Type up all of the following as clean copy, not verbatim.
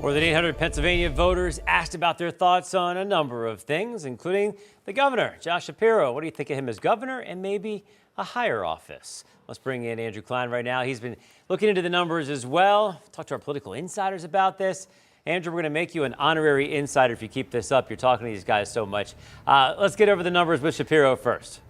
More than 800 Pennsylvania voters asked about their thoughts on a number of things, including the governor, Josh Shapiro. What do you think of him as governor and maybe a higher office? Let's bring in Andrew Klein right now. He's been looking into the numbers as well. Talk to our political insiders about this. Andrew, we're going to make you an honorary insider if you keep this up. You're talking to these guys so much. Let's get over the numbers with Shapiro first.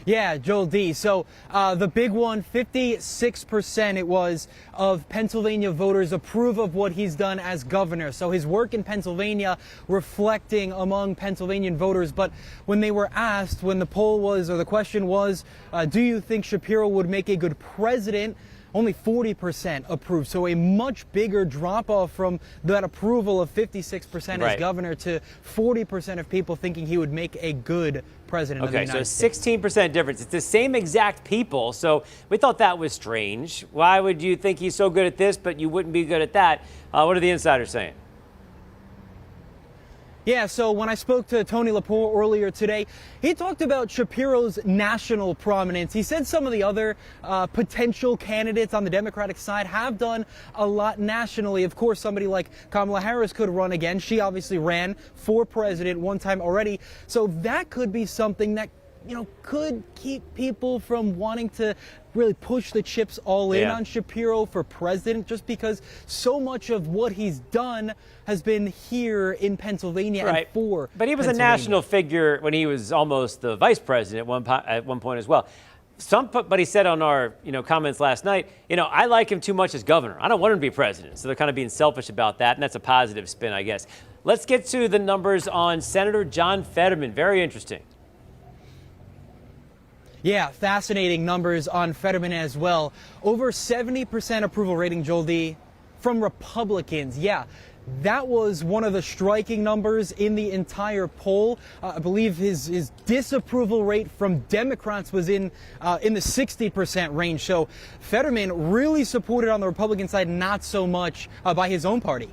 Yeah, Joel D. So the big one, 56% it was of Pennsylvania voters approve of what he's done as governor. So his work in Pennsylvania reflecting among Pennsylvanian voters. But when they were asked, when the poll was, or the question was, do you think Shapiro would make a good president? Only 40% approved, so a much bigger drop-off from that approval of 56% as governor to 40% of people thinking he would make a good president of the United States. Okay, so 16% difference. It's the same exact people, so we thought that was strange. Why would you think he's so good at this, but you wouldn't be good at that? What are the insiders saying? Yeah, so when I spoke to Tony Laporte earlier today, he talked about Shapiro's national prominence. He said some of the other potential candidates on the Democratic side have done a lot nationally. Of course, somebody like Kamala Harris could run again. She obviously ran for president one time already. So that could be something that, you know, could keep people from wanting to really push the chips all in on Shapiro for president, just because so much of what he's done has been here in Pennsylvania and for But he was a national figure when he was almost the vice president at one point as well. Somebody said on our comments last night, I like him too much as governor. I don't want him to be president. So they're kind of being selfish about that, and that's a positive spin, I guess. Let's get to the numbers on Senator John Fetterman. Very interesting. Yeah, fascinating numbers on Fetterman as well. Over 70% approval rating, Joel D., from Republicans. Yeah, that was one of the striking numbers in the entire poll. I believe his disapproval rate from Democrats was in the 60% range. So Fetterman really supported on the Republican side, not so much by his own party.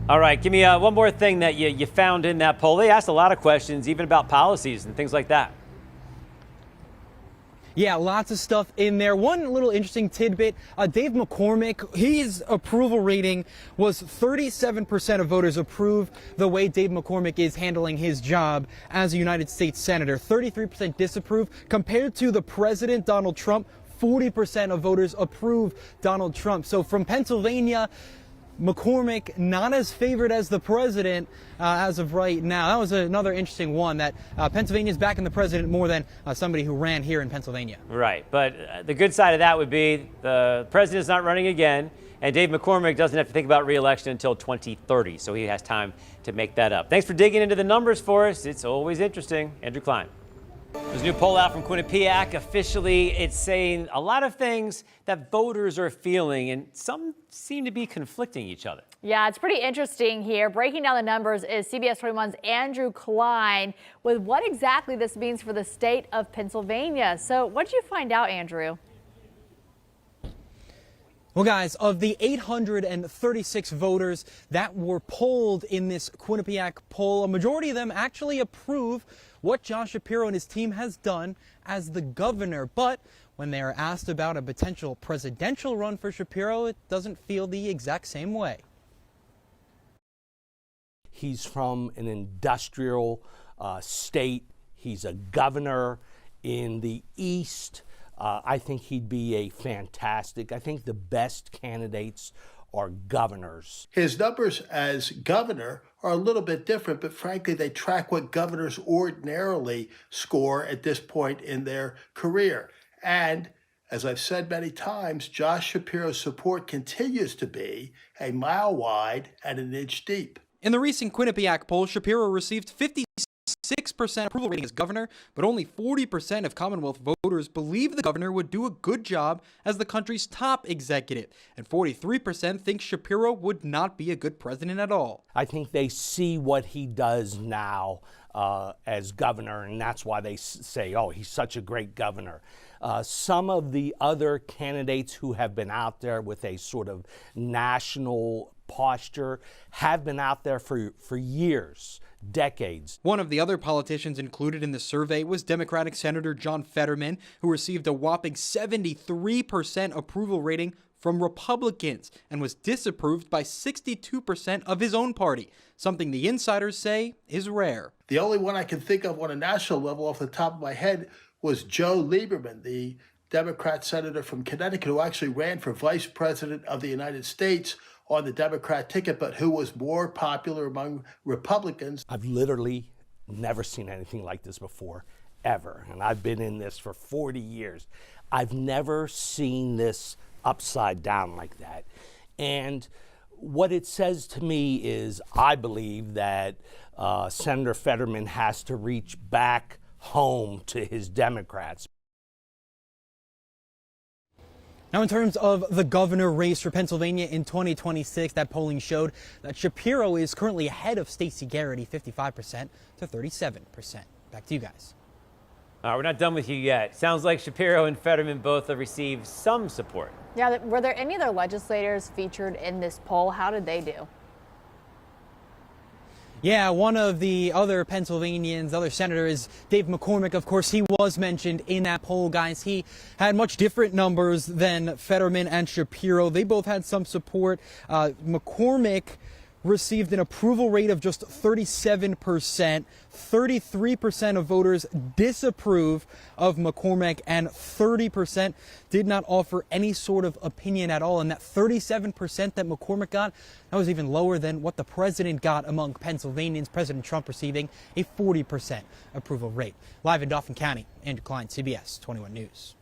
All right, give me one more thing that you found in that poll. They asked a lot of questions, even about policies and things like that. Yeah, lots of stuff in there. One little interesting tidbit, Dave McCormick, his approval rating was 37% of voters approve the way Dave McCormick is handling his job as a United States Senator. 33% disapprove compared to the president, Donald Trump. 40% of voters approve Donald Trump. So from Pennsylvania, McCormick not as favored as the president as of right now. That was another interesting one, that Pennsylvania's backing the president more than somebody who ran here in Pennsylvania. Right, but the good side of that would be the president's not running again, and Dave McCormick doesn't have to think about re-election until 2030, so he has time to make that up. Thanks for digging into the numbers for us. It's always interesting. Andrew Klein. There's a new poll out from Quinnipiac. Officially, it's saying a lot of things that voters are feeling, and some seem to be conflicting each other. Yeah, it's pretty interesting here. Breaking down the numbers is CBS 21's Andrew Klein with what exactly this means for the state of Pennsylvania. So what did you find out, Andrew? Well, guys, of the 836 voters that were polled in this Quinnipiac poll, a majority of them actually approve what Josh Shapiro and his team has done as the governor. But when they are asked about a potential presidential run for Shapiro, it doesn't feel the exact same way. He's from an industrial state. He's a governor in the East. I think he'd be I think the best candidates are governors. His numbers as governor are a little bit different, but frankly, they track what governors ordinarily score at this point in their career. And as I've said many times, Josh Shapiro's support continues to be a mile wide and an inch deep. In the recent Quinnipiac poll, Shapiro received 56% approval rating as governor, but only 40% of Commonwealth voters believe the governor would do a good job as the country's top executive, and 43% think Shapiro would not be a good president at all. I think they see what he does now as governor, and that's why they say, oh, he's such a great governor. Some of the other candidates who have been out there with a sort of national posture have been out there for years, decades. One of the other politicians included in the survey was Democratic Senator John Fetterman, who received a whopping 73% approval rating from Republicans and was disapproved by 62% of his own party, something the insiders say is rare. The only one I can think of on a national level off the top of my head was Joe Lieberman, the Democrat senator from Connecticut, who actually ran for vice president of the United States on the Democrat ticket, but who was more popular among Republicans. I've literally never seen anything like this before, ever. And I've been in this for 40 years. I've never seen this upside down like that. And what it says to me is I believe that Senator Fetterman has to reach back home to his Democrats. Now, in terms of the governor race for Pennsylvania in 2026, that polling showed that Shapiro is currently ahead of Stacey Garrity, 55% to 37%. Back to you guys. All right, we're not done with you yet. Sounds like Shapiro and Fetterman both have received some support. Yeah, were there any other legislators featured in this poll? How did they do? Yeah, one of the other Pennsylvanians, other senator, is Dave McCormick. Of course, he was mentioned in that poll, guys. He had much different numbers than Fetterman and Shapiro. They both had some support. McCormick received an approval rate of just 37%. 33% of voters disapprove of McCormick, and 30% did not offer any sort of opinion at all. And that 37% that McCormick got, that was even lower than what the president got among Pennsylvanians, President Trump receiving a 40% approval rate. Live in Dauphin County, Andrew Klein, CBS 21 News.